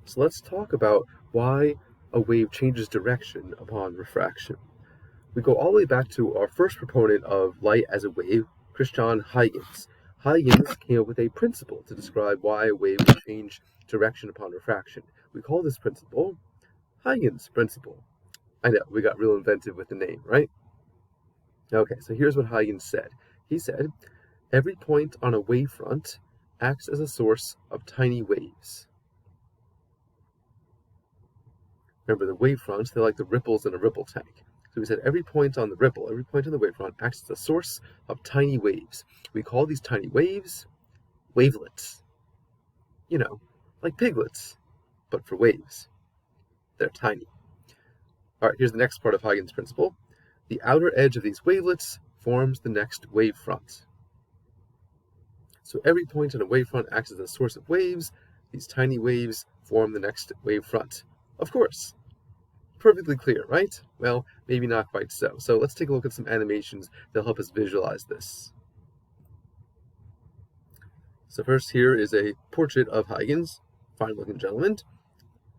So let's talk about why a wave changes direction upon refraction. We go all the way back to our first proponent of light as a wave, Christian Huygens. Huygens came up with a principle to describe why a wave will change direction upon refraction. We call this principle Huygens Principle. I know, we got real inventive with the name, right? Okay, so here's what Huygens said. He said, every point on a wavefront acts as a source of tiny waves. Remember, the wavefronts, they're like the ripples in a ripple tank. So we said every point on the ripple, every point on the wavefront acts as a source of tiny waves. We call these tiny waves wavelets. You know, like piglets, but for waves. They're tiny. All right, here's the next part of Huygens' principle. The outer edge of these wavelets forms the next wavefront. So every point on a wavefront acts as a source of waves. These tiny waves form the next wavefront. Of course. Perfectly clear, right? Well, maybe not quite so. So let's take a look at some animations that'll help us visualize this. So first here is a portrait of Huygens, fine-looking gentleman.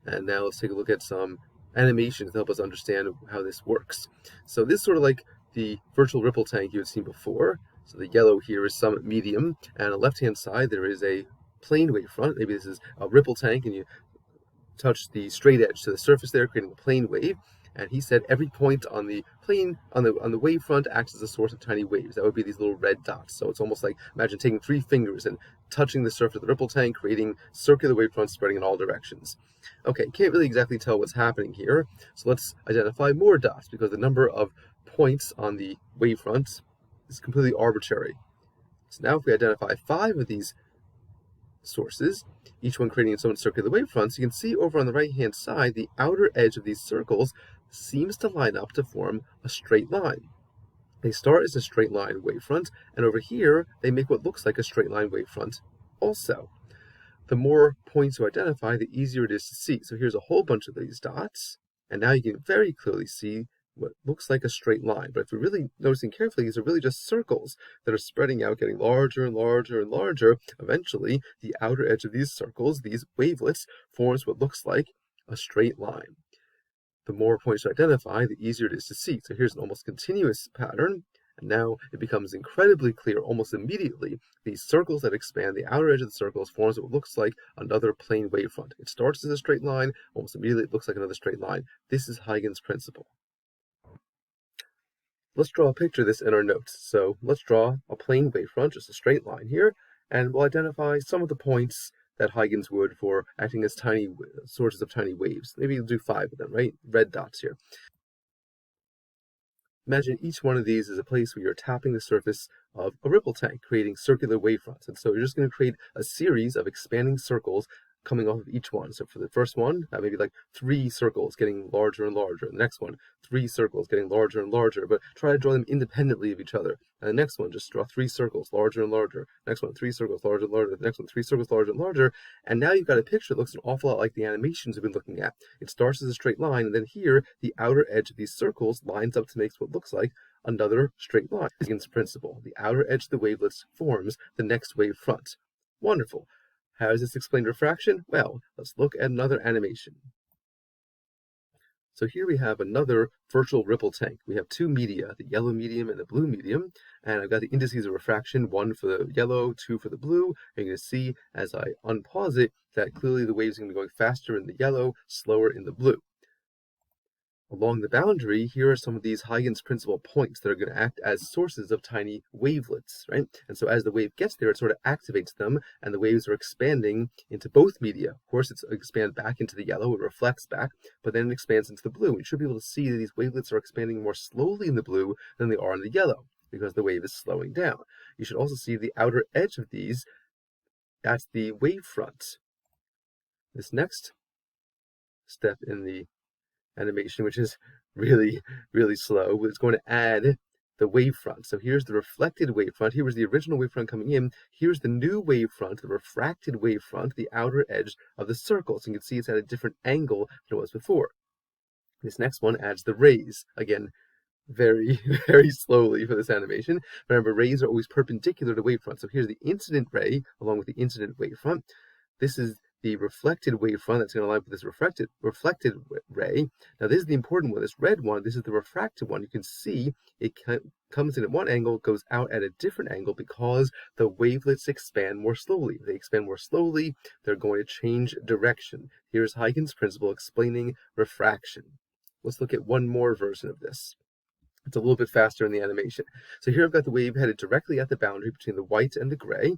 And now let's take a look at some animations to help us understand how this works. So this is sort of like the virtual ripple tank you had seen before. So the yellow here is some medium, and on the left-hand side there is a plane wavefront. Maybe this is a ripple tank, and you touch the straight edge to the surface there, creating a plane wave. And he said every point on the plane, on the wavefront, acts as a source of tiny waves. That would be these little red dots. So it's almost like, imagine taking 3 fingers and touching the surface of the ripple tank, creating circular wavefronts spreading in all directions. Okay, can't really exactly tell what's happening here. So let's identify more dots, because the number of points on the wavefront is completely arbitrary. So now if we identify 5 of these sources, each one creating its own circular wavefronts, you can see over on the right-hand side, the outer edge of these circles seems to line up to form a straight line. They start as a straight line wavefront, and over here, they make what looks like a straight line wavefront also. The more points you identify, the easier it is to see. So here's a whole bunch of these dots, and now you can very clearly see what looks like a straight line. But if you're really noticing carefully, these are really just circles that are spreading out, getting larger and larger and larger. Eventually, the outer edge of these circles, these wavelets, forms what looks like a straight line. The more points you identify, the easier it is to see. So here's an almost continuous pattern. And now it becomes incredibly clear almost immediately. These circles that expand, the outer edge of the circles forms what looks like another plane wavefront. It starts as a straight line, almost immediately it looks like another straight line. This is Huygens' principle. Let's draw a picture of this in our notes. So let's draw a plane wavefront, just a straight line here, and we'll identify some of the points that Huygens would for acting as tiny sources of tiny waves. Maybe you'll do 5 of them, right? Red dots here. Imagine each one of these is a place where you're tapping the surface of a ripple tank, creating circular wavefronts. And so you're just going to create a series of expanding circles coming off of each one. So for the first one, maybe like 3 circles getting larger and larger. The next one, 3 circles getting larger and larger, but try to draw them independently of each other. And the next one, just draw 3 circles larger and larger. Next one, 3 circles larger and larger. The next one, 3 circles larger and larger. And now you've got a picture that looks an awful lot like the animations we've been looking at. It starts as a straight line, and then here, the outer edge of these circles lines up to make what looks like another straight line. Huygens' principle. The outer edge of the wavelets forms the next wave front. Wonderful. How does this explain refraction? Well, let's look at another animation. So here we have another virtual ripple tank. We have 2 media, the yellow medium and the blue medium, and I've got the indices of refraction, 1 for the yellow, 2 for the blue. And you're going to see as I unpause it that clearly the waves are going to be going faster in the yellow, slower in the blue. Along the boundary, here are some of these Huygens principle points that are going to act as sources of tiny wavelets, right? And so as the wave gets there, it sort of activates them, and the waves are expanding into both media. Of course, it's expand back into the yellow, it reflects back, but then it expands into the blue. You should be able to see that these wavelets are expanding more slowly in the blue than they are in the yellow, because the wave is slowing down. You should also see the outer edge of these, that's the wavefront. This next step in the animation, which is really, really slow, but it's going to add the wavefront. So here's the reflected wavefront. Here was the original wavefront coming in. Here's the new wavefront, the refracted wavefront, the outer edge of the circle. So you can see it's at a different angle than it was before. This next one adds the rays. Again, very, very slowly for this animation. Remember, rays are always perpendicular to wavefront. So here's the incident ray along with the incident wavefront. This is the reflected wavefront that's going to line up with this reflected ray. Now this is the important one, this red one, this is the refracted one. You can see it comes in at one angle, goes out at a different angle because the wavelets expand more slowly. If they expand more slowly, they're going to change direction. Here's Huygens' principle explaining refraction. Let's look at one more version of this. It's a little bit faster in the animation. So here I've got the wave headed directly at the boundary between the white and the gray.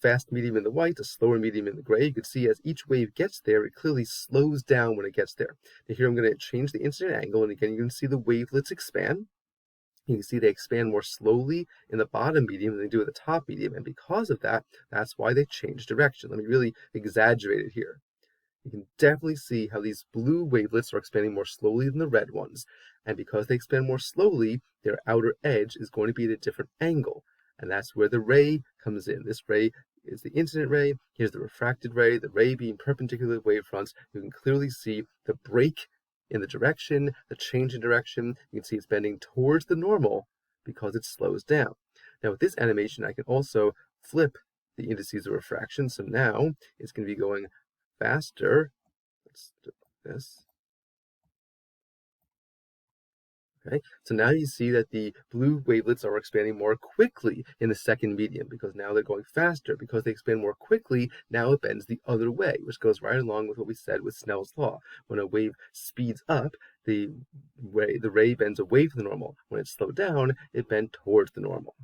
Fast medium in the white, a slower medium in the gray. You can see as each wave gets there, it clearly slows down when it gets there. Now here I'm going to change the incident angle, and again you can see the wavelets expand. You can see they expand more slowly in the bottom medium than they do at the top medium, and because of that, that's why they change direction. Let me really exaggerate it here. You can definitely see how these blue wavelets are expanding more slowly than the red ones, and because they expand more slowly, their outer edge is going to be at a different angle. And that's where the ray comes in. This ray is the incident ray. Here's the refracted ray, the ray being perpendicular to the wavefronts. You can clearly see the break in the direction, the change in direction. You can see it's bending towards the normal because it slows down. Now with this animation, I can also flip the indices of refraction. So now it's going to be going faster. Let's do this. Okay, so now you see that the blue wavelets are expanding more quickly in the second medium because now they're going faster. Because they expand more quickly, now it bends the other way, which goes right along with what we said with Snell's law. When a wave speeds up, the ray bends away from the normal. When it slowed down, it bent towards the normal.